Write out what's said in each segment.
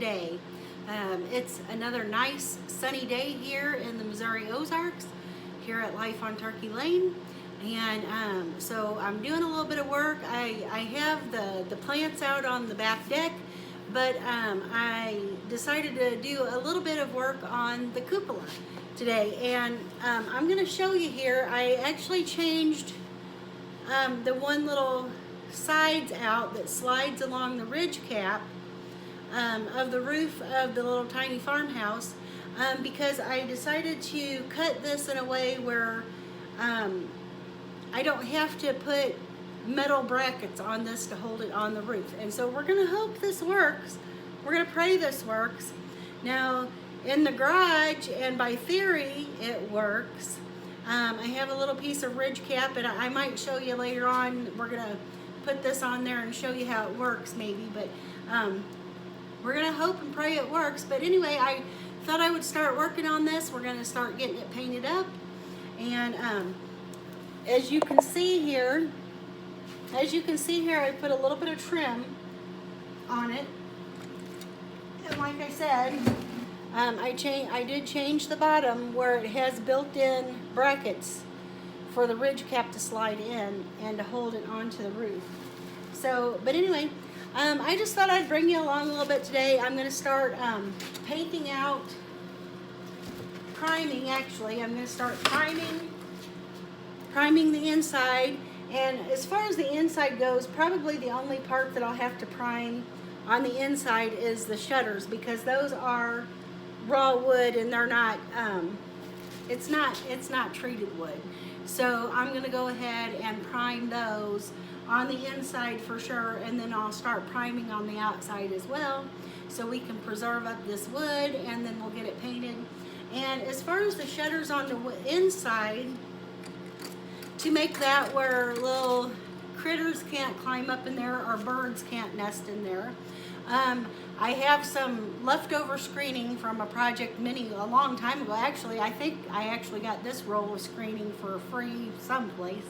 today. It's another nice sunny day here in the Missouri Ozarks, here at Life on Turkey Lane. And so I'm doing a little bit of work. I have the plants out on the back deck, but I decided to do a little bit of work on the cupola today. And I'm going to show you here. I actually changed the one little sides out that slides along the ridge cap of the roof of the little tiny farmhouse, because I decided to cut this in a way where I don't have to put metal brackets on this to hold it on the roof. And so we're going to hope this works. We're going to pray this works. Now, in the garage, and by theory, it works. I have a little piece of ridge cap, and I might show you later on. We're going to put this on there and show you how it works maybe, but we're going to hope and pray it works. But anyway, I thought I would start working on this. We're going to start getting it painted up. And as you can see here, I put a little bit of trim on it. And like I said, I did change the bottom where it has built-in brackets for the ridge cap to slide in and to hold it onto the roof. So, but anyway, I just thought I'd bring you along a little bit today. I'm going to start painting out, priming actually. I'm going to start priming the inside. And as far as the inside goes, probably the only part that I'll have to prime on the inside is the shutters, because those are raw wood and they're not, it's not treated wood. So I'm going to go ahead and prime those on the inside for sure, and then I'll start priming on the outside as well, so we can preserve up this wood, and then we'll get it painted. And as far as the shutters on the inside, to make that where little critters can't climb up in there or birds can't nest in there, I have some leftover screening from a project a long time ago. Actually, I think I actually got this roll of screening for free someplace.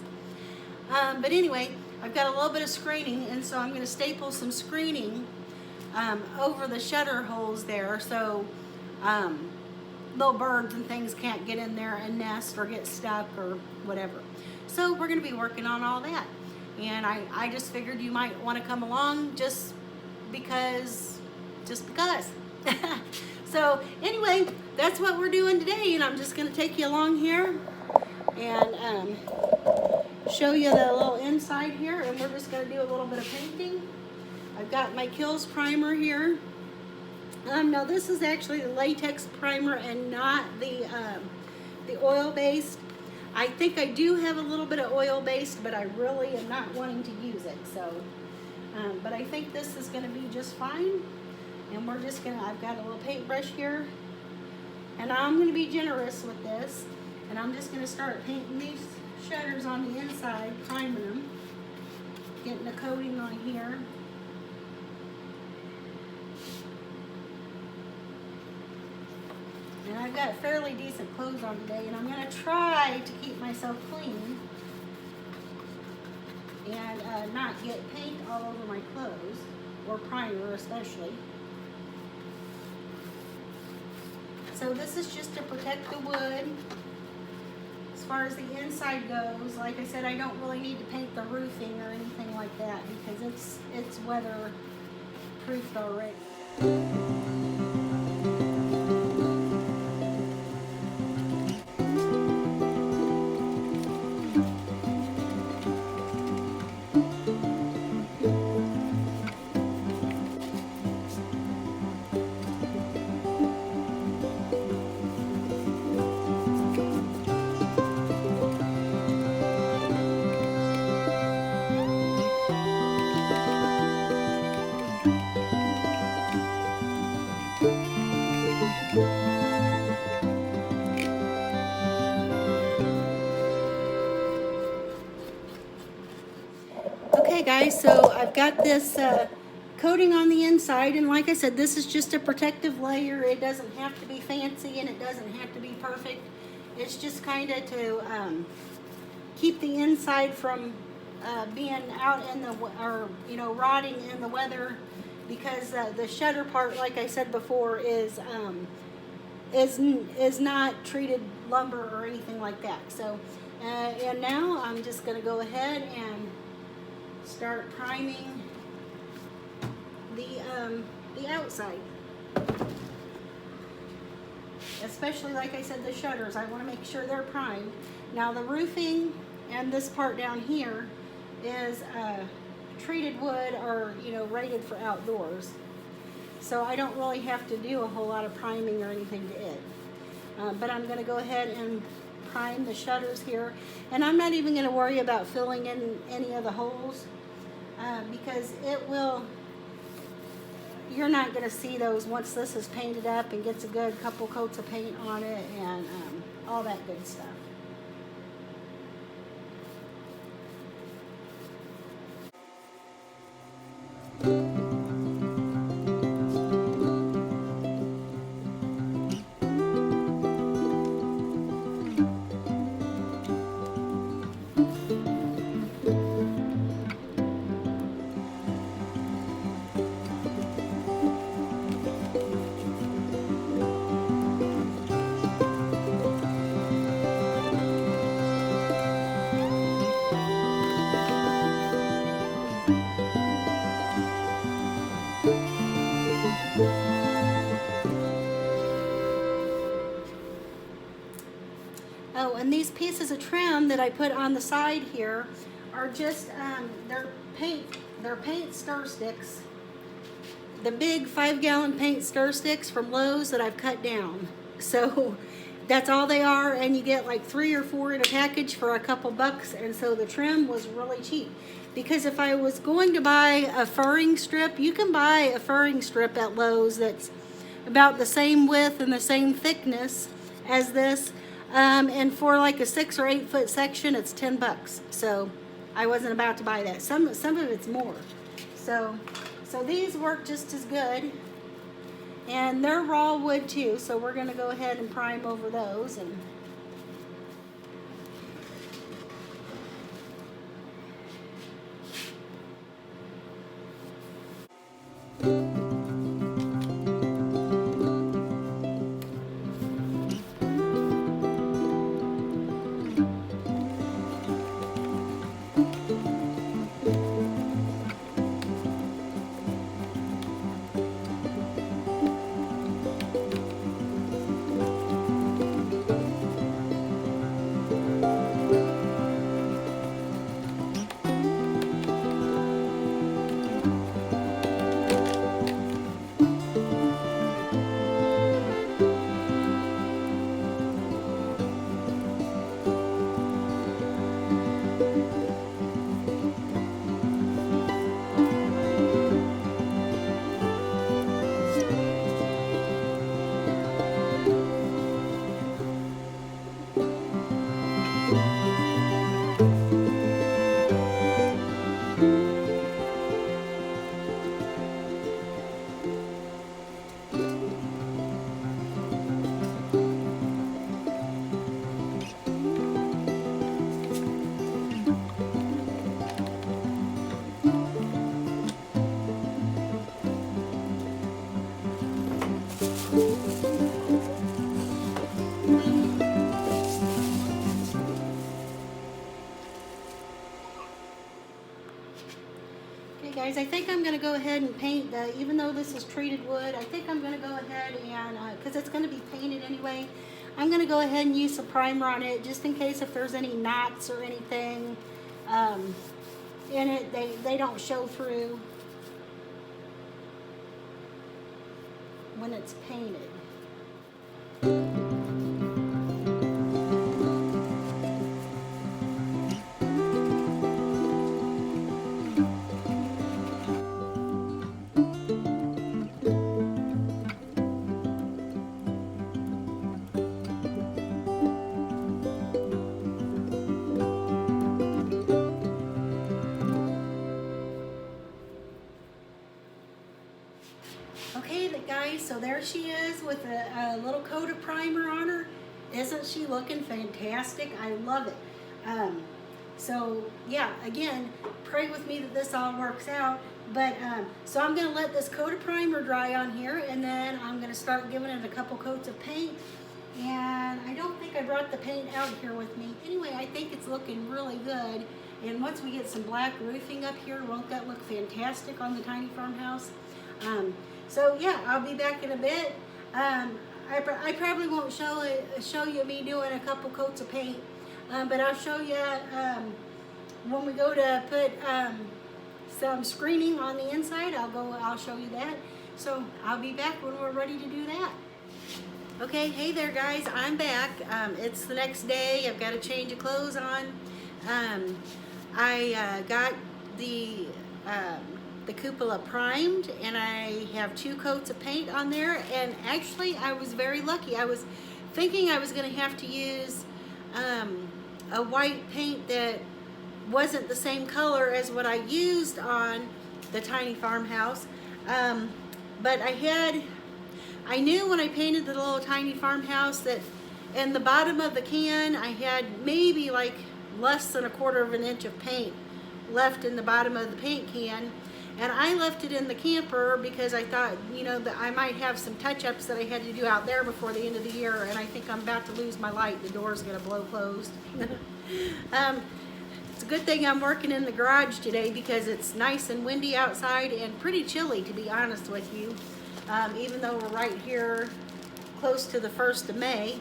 But anyway, I've got a little bit of screening, and so I'm going to staple some screening over the shutter holes there, so little birds and things can't get in there and nest or get stuck or whatever. So we're going to be working on all that. And I just figured you might want to come along just because. So anyway, that's what we're doing today, and I'm just going to take you along here and show you the little inside here, and we're just going to do a little bit of painting. I've got my Kills primer here. Now this is actually the latex primer and not the oil-based. I think I do have a little bit of oil-based, but I really am not wanting to use it. So, but I think this is going to be just fine. And we're just going to, I've got a little paintbrush here, and I'm going to be generous with this, and I'm just going to start painting these shutters on the inside, priming them, getting a coating on here. And I've got fairly decent clothes on today, and I'm going to try to keep myself clean and not get paint all over my clothes, or primer especially. So this is just to protect the wood. As far as the inside goes, like I said, I don't really need to paint the roofing or anything like that, because it's weather proofed already. Okay guys, so I've got this coating on the inside, and like I said, this is just a protective layer. It doesn't have to be fancy, and it doesn't have to be perfect. It's just kind of to keep the inside from being out in the, or rotting in the weather because the shutter part, like I said before, is not treated lumber or anything like that. So, and now I'm just going to go ahead and start priming the outside. Especially, like I said, the shutters. I want to make sure they're primed. Now the roofing and this part down here is treated wood, or rated for outdoors. So I don't really have to do a whole lot of priming or anything to it. But I'm going to go ahead and prime the shutters here. And I'm not even going to worry about filling in any of the holes because you're not going to see those once this is painted up and gets a good couple coats of paint on it and all that good stuff. Oh, and these pieces of trim that I put on the side here are just they're paint stir sticks. The big 5-gallon paint stir sticks from Lowe's that I've cut down. So that's all they are, and you get like 3 or 4 in a package for a couple bucks. And so the trim was really cheap. Because if I was going to buy a furring strip, you can buy a furring strip at Lowe's that's about the same width and the same thickness as this. And for like a 6 or 8 foot section, it's 10 bucks. So I wasn't about to buy that. Some of it's more. So these work just as good. And they're raw wood too. So we're going to go ahead and prime over those. And guys, I think I'm going to go ahead and paint even though this is treated wood, I think I'm going to go ahead and, because it's going to be painted anyway, I'm going to go ahead and use some primer on it just in case if there's any knots or anything in it, they don't show through when it's painted. Okay, guys, so there she is with a little coat of primer on her. Isn't she looking fantastic? I love it. So, yeah, again, pray with me that this all works out. But so I'm going to let this coat of primer dry on here, and then I'm going to start giving it a couple coats of paint. And I don't think I brought the paint out here with me. Anyway, I think it's looking really good. And once we get some black roofing up here, won't that look fantastic on the tiny farmhouse? So yeah, I'll be back in a bit. I probably won't show you me doing a couple coats of paint, but I'll show you when we go to put some screening on the inside. I'll show you that. So I'll be back when we're ready to do that. Okay, hey there guys, I'm back. It's the next day. I've got a change of clothes on. I got the cupola primed, and I have 2 coats of paint on there, and actually I was very lucky. I was thinking I was going to have to use a white paint that wasn't the same color as what I used on the tiny farmhouse, but I knew when I painted the little tiny farmhouse that in the bottom of the can I had maybe like less than 1/4 of an inch of paint left in the bottom of the paint can, and I left it in the camper because I thought, you know, that I might have some touch-ups that I had to do out there before the end of the year, and I think I'm about to lose my light. The door's gonna blow closed. It's a good thing I'm working in the garage today because it's nice and windy outside and pretty chilly, to be honest with you. Even though we're right here close to the 1st of May.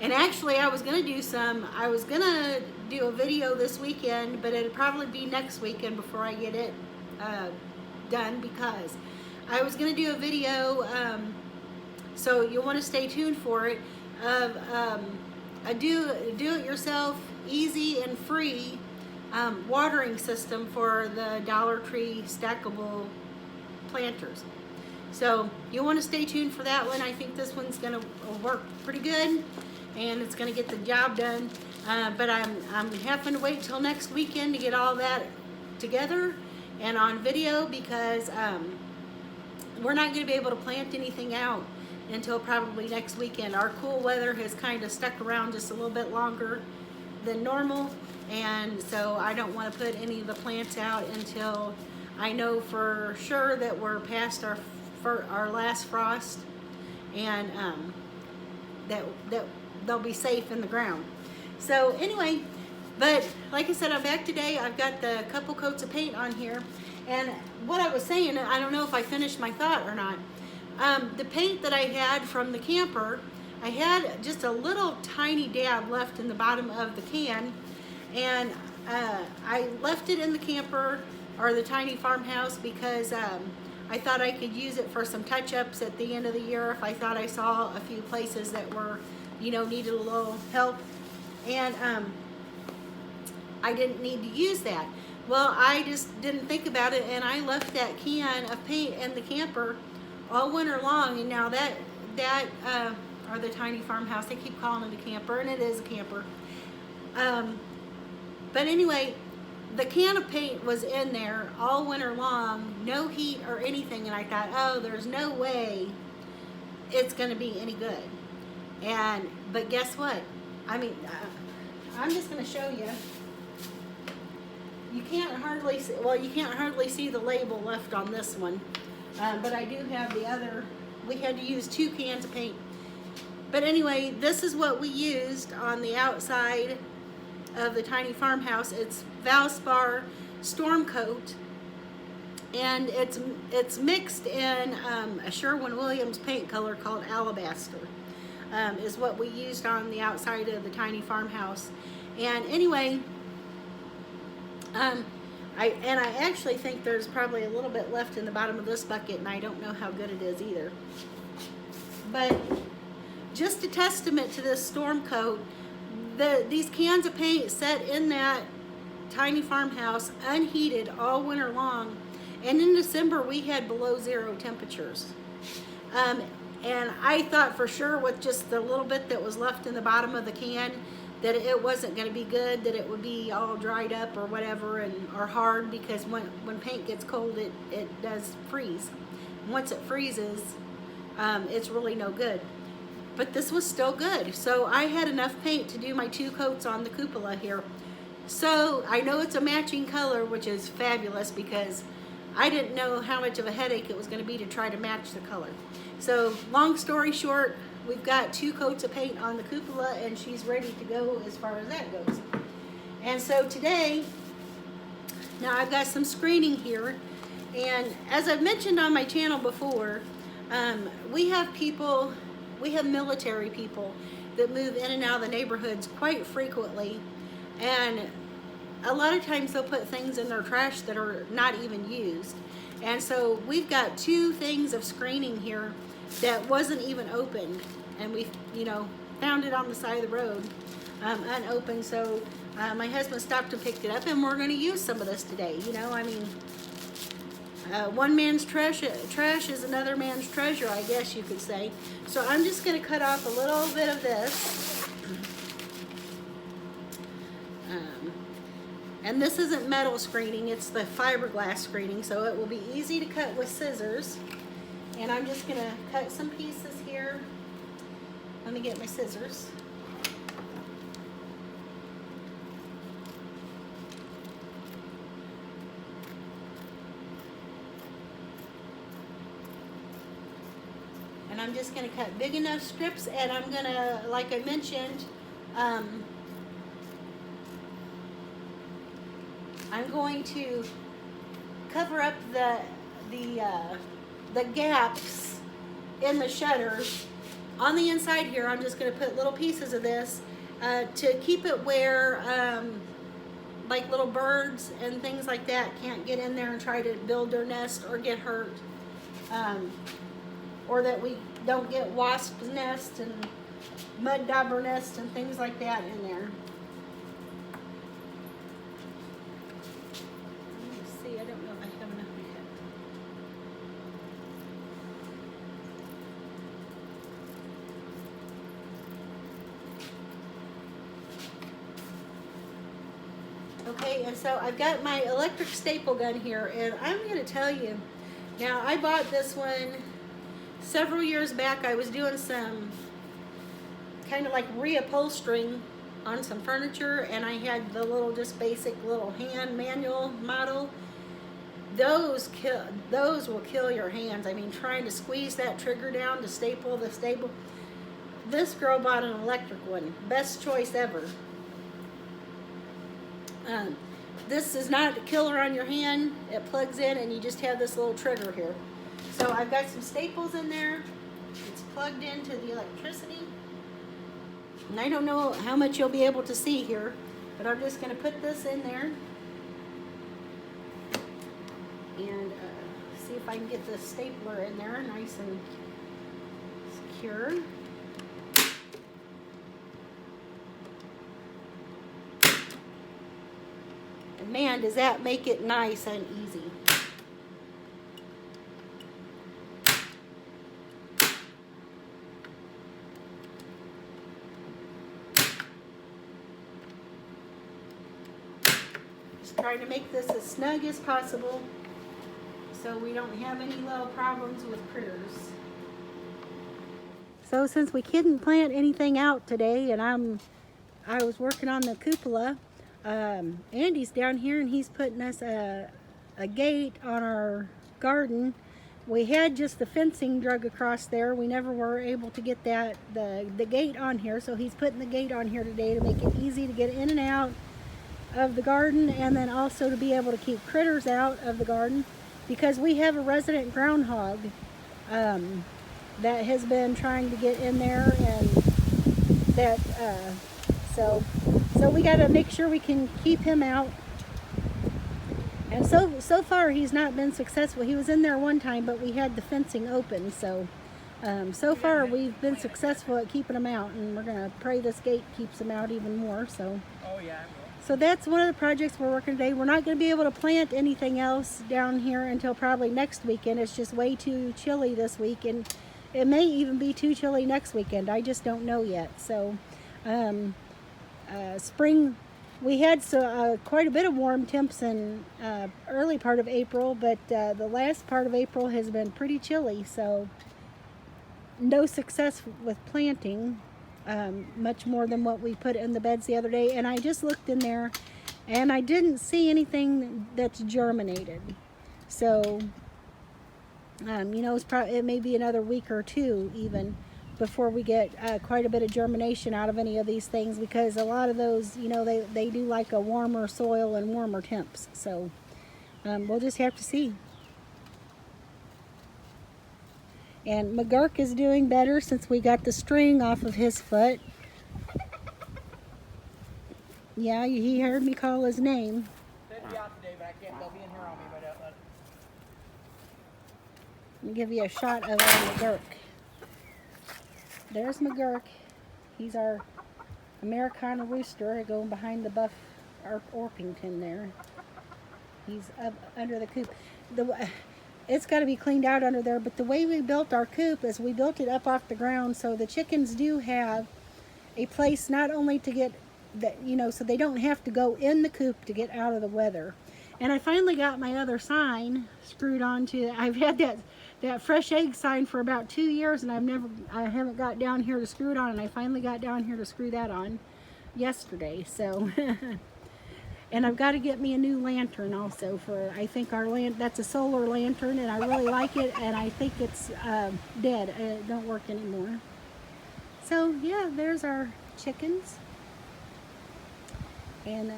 And actually I was gonna do a video this weekend, but it'd probably be next weekend before I get it done, because I was gonna do a video, so you'll want to stay tuned for it, of a do-it-yourself, easy and free watering system for the Dollar Tree stackable planters. So you'll want to stay tuned for that one. I think this one's going to work pretty good, and it's going to get the job done. But I'm having to wait till next weekend to get all that together and on video, because we're not going to be able to plant anything out until probably next weekend. Our cool weather has kind of stuck around just a little bit longer than normal, and so I don't want to put any of the plants out until I know for sure that we're past our last frost, and that they'll be safe in the ground. So anyway, but like I said, I'm back today. I've got the couple coats of paint on here, and what I was saying, I don't know if I finished my thought or not. The paint that I had from the camper, I had just a little tiny dab left in the bottom of the can, and I left it in the camper, or the tiny farmhouse, because I thought I could use it for some touch-ups at the end of the year if I thought I saw a few places that were, you know, needed a little help, and I didn't need to use that. Well, I just didn't think about it, and I left that can of paint in the camper all winter long, and now that or the tiny farmhouse, they keep calling it a camper, and it is a camper. But anyway, the can of paint was in there all winter long, no heat or anything, and I thought, oh, there's no way it's going to be any good. But guess what? I mean, I'm just going to show you. You can't hardly see, well, you can't hardly see the label left on this one, but I do have the other. We had to use 2 cans of paint. But anyway, this is what we used on the outside of the tiny farmhouse. It's Valspar Storm Coat, and it's mixed in a Sherwin-Williams paint color called Alabaster, is what we used on the outside of the tiny farmhouse. And anyway, I actually think there's probably a little bit left in the bottom of this bucket, and I don't know how good it is either. But just a testament to this Storm Coat, these cans of paint sat in that tiny farmhouse unheated all winter long, and in December we had below 0 temperatures. And I thought for sure with just the little bit that was left in the bottom of the can that it wasn't going to be good, that it would be all dried up or whatever, or hard, because when paint gets cold it does freeze. Once it freezes, it's really no good. But this was still good. So I had enough paint to do my 2 coats on the cupola here. So I know it's a matching color, which is fabulous because I didn't know how much of a headache it was going to be to try to match the color. So long story short, we've got 2 coats of paint on the cupola and she's ready to go as far as that goes. And so today, now I've got some screening here, and as I've mentioned on my channel before, we have military people that move in and out of the neighborhoods quite frequently, and a lot of times they'll put things in their trash that are not even used. And so we've got 2 things of screening here that wasn't even opened, and we found it on the side of the road unopened. So my husband stopped and picked it up, and we're going to use some of this today. One man's trash is another man's treasure, I guess you could say. So I'm just going to cut off a little bit of this. And this isn't metal screening, it's the fiberglass screening, so it will be easy to cut with scissors. And I'm just going to cut some pieces here. Let me get my scissors. And I'm just going to cut big enough strips, and I'm going to, like I mentioned, I'm going to cover up the gaps in the shutters. On the inside here, I'm just going to put little pieces of this to keep it where like little birds and things like that can't get in there and try to build their nest or get hurt. Or that we don't get wasp nests and mud dauber nests and things like that in there. Let's see, I don't know if I have enough yet. Okay, and so I've got my electric staple gun here, and I'm going to tell you, now I bought this one several years back. I was doing some kind of like reupholstering on some furniture, and I had the little, just basic little hand manual model. Those will kill your hands. I mean, trying to squeeze that trigger down to staple the staple. This girl bought an electric one. Best choice ever. This is not a killer on your hand. It plugs in and you just have this little trigger here. So I've got some staples in there. It's plugged into the electricity. And I don't know how much you'll be able to see here, but I'm just going to put this in there. And see if I can get the stapler in there nice and secure. And man, does that make it nice and easy. Just trying to make this as snug as possible so we don't have any little problems with critters. So since we couldn't plant anything out today, and I was working on the cupola, Andy's down here and he's putting us a gate on our garden. We had just the fencing drug across there. We never were able to get the gate on here, so he's putting the gate on here today to make it easy to get in and out of the garden, and then also to be able to keep critters out of the garden, because we have a resident groundhog that has been trying to get in there, and that so we got to make sure we can keep him out. And so far he's not been successful. He was in there one time, but we had the fencing open, so far we've been successful at keeping him out, and we're gonna pray this gate keeps him out even more. So that's one of the projects we're working today. We're not going to be able to plant anything else down here until probably next weekend. It's just way too chilly this week, and it may even be too chilly next weekend. I just don't know yet. So spring, we had quite a bit of warm temps in early part of April, but the last part of April has been pretty chilly, so no success with planting. Much more than what we put in the beds the other day. And I just looked in there, and I didn't see anything that's germinated. So, you know, it may be another week or two even before we get quite a bit of germination out of any of these things, because a lot of those, you know, they do like a warmer soil and warmer temps. So we'll just have to see. And McGurk is doing better since we got the string off of his foot. Yeah, he heard me call his name. They'll be out today, but I can't. They'll be in here on me, but Let me give you a shot of McGurk. There's McGurk. He's our Americana rooster going behind the buff Orpington there. He's up under the coop. It's got to be cleaned out under there, but the way we built our coop is we built it up off the ground, so the chickens do have a place not only to get that, you know, so they don't have to go in the coop to get out of the weather. And I finally got my other sign screwed onto. I've had that fresh egg sign for about 2 years, and I haven't got down here to screw it on, and I finally got down here to screw that on yesterday. So and I've got to get me a new lantern also for, I think that's a solar lantern, and I really like it, and I think it's dead. It don't work anymore. So yeah, there's our chickens. And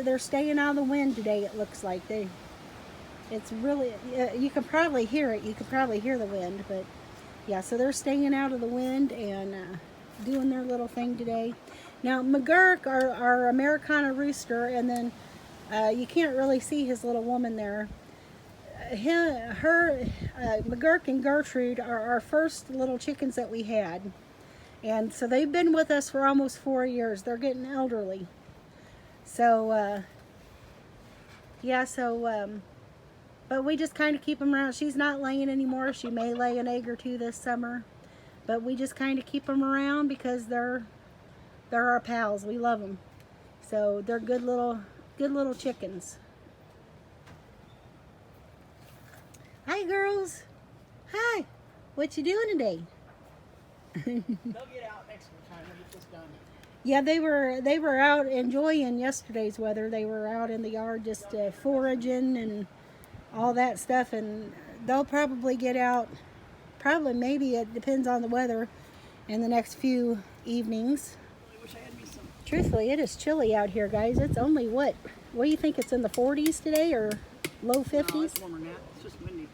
they're staying out of the wind today, it looks like. It's really, you can probably hear it. You can probably hear the wind, but yeah, so they're staying out of the wind and doing their little thing today. Now, McGurk, our Americana rooster, and then you can't really see his little woman there. McGurk and Gertrude are our first little chickens that we had. And so they've been with us for almost 4 years. They're getting elderly. So, yeah, but we just kind of keep them around. She's not laying anymore. She may lay an egg or two this summer, but we just kind of keep them around because they're our pals. We love them. So they're good little chickens. Hi, girls. Hi. What you doing today? they'll get out next time to get this done. Yeah, they were out enjoying yesterday's weather. They were out in the yard just foraging and all that stuff, and they'll probably get out, maybe, it depends on the weather, in the next few evenings. I wish I had me some. Truthfully, it is chilly out here, guys. It's only what do you think, it's in the 40s today or low 50s? No, it's warmer than that. It's just windy.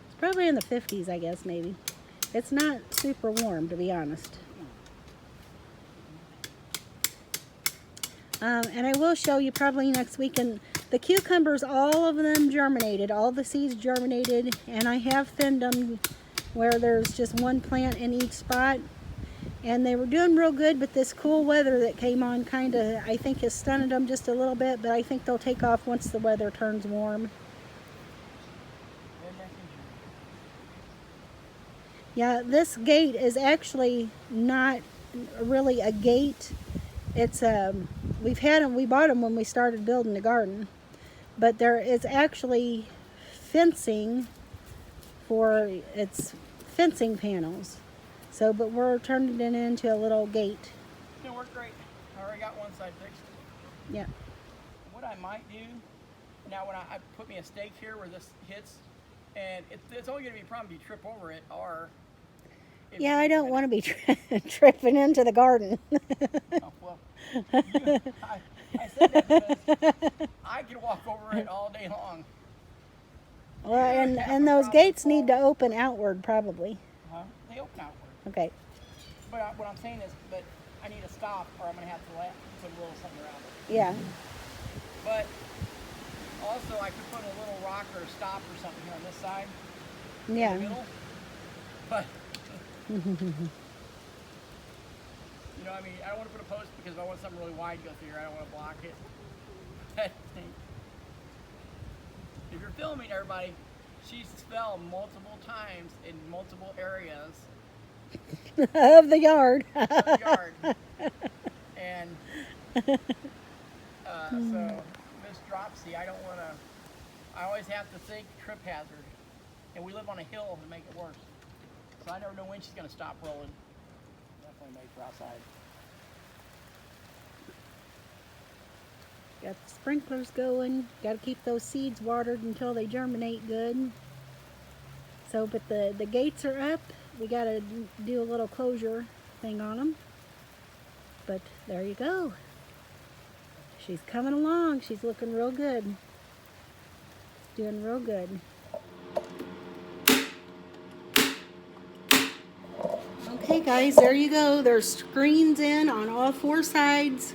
It's probably in the 50s, I guess, maybe. It's not super warm, to be honest. And I will show you probably next week. And the cucumbers, all of them germinated. All the seeds germinated. And I have thinned them where there's just one plant in each spot. And they were doing real good, but this cool weather that came on kind of, I think, has stunted them just a little bit. But I think they'll take off once the weather turns warm. Yeah, this gate is actually not really a gate. It's we bought them when we started building the garden, but there is actually fencing it's fencing panels. So, but we're turning it into a little gate. It's gonna work great. I already got one side fixed. Yeah. What I might do now, when I put me a stake here where this hits, and it's only gonna be a problem if you trip over it, or yeah, I don't want to be tripping into the garden. Oh, well, I said that because I could walk over it all day long. Well, and those gates need to open outward, probably. Huh? They open outward. Okay. But what I'm saying is, but I need to stop, or I'm gonna have to put a little something around it. Yeah. But also, I could put a little rock or a stop or something here on this side. Yeah. In the middle. But you know, I mean, I don't want to put a post because I want something really wide to go through here. I don't want to block it. If you're filming, everybody, she's fell multiple times in multiple areas of the yard. And so Miss Dropsy, I don't want to. I always have to think trip hazard, and we live on a hill to make it worse. So I never know when she's going to stop rolling. Definitely make her outside. Got the sprinklers going. Got to keep those seeds watered until they germinate good. So, but the gates are up. We got to do a little closure thing on them. But there you go. She's coming along. She's looking real good. Doing real good. Okay guys, there you go. There's screens in on all 4 sides.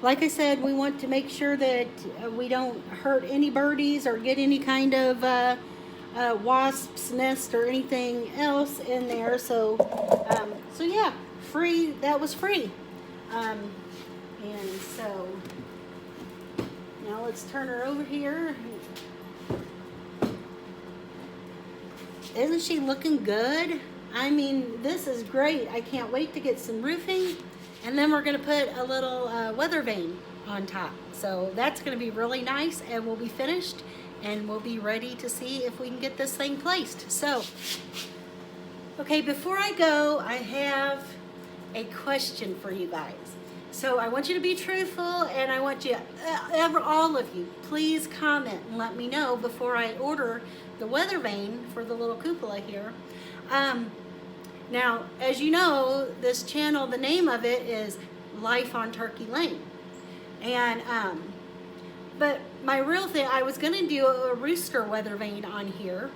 Like I said, we want to make sure that we don't hurt any birdies or get any kind of wasp's nest or anything else in there. So yeah, free. That was free. And so now let's turn her over here. Isn't she looking good? I mean, this is great. I can't wait to get some roofing. And then we're going to put a little Weathervane on top. So that's going to be really nice, and we'll be finished and we'll be ready to see if we can get this thing placed. So, okay, before I go, I have a question for you guys. So I want you to be truthful, and I want you, all of you, please comment and let me know before I order the Weathervane for the little cupola here. Now, as you know, this channel, the name of it is Life on Turkey Lane. And, but my real thing, I was going to do a rooster Weathervane on here.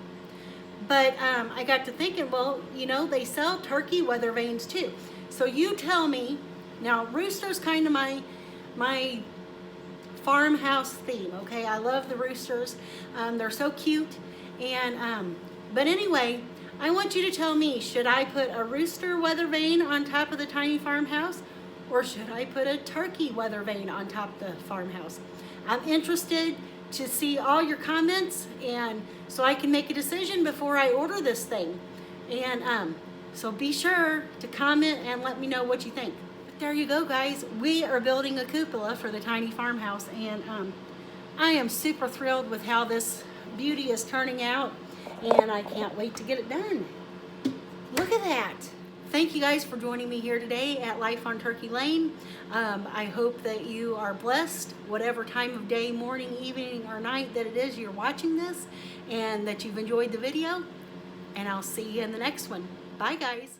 But I got to thinking, well, you know, they sell turkey Weathervanes too. So you tell me, now rooster's kind of my farmhouse theme, okay? I love the roosters. They're so cute. And, but anyway, I want you to tell me, should I put a rooster Weathervane on top of the tiny farmhouse, or should I put a turkey Weathervane on top of the farmhouse? I'm interested to see all your comments, and so I can make a decision before I order this thing. And so be sure to comment and let me know what you think. But there you go, guys. We are building a cupola for the tiny farmhouse, and I am super thrilled with how this beauty is turning out. And I can't wait to get it done. Look at that. Thank you guys for joining me here today at Life on Turkey Lane. I hope that you are blessed, whatever time of day, morning, evening, or night that it is you're watching this, and that you've enjoyed the video. And I'll see you in the next one. Bye, guys.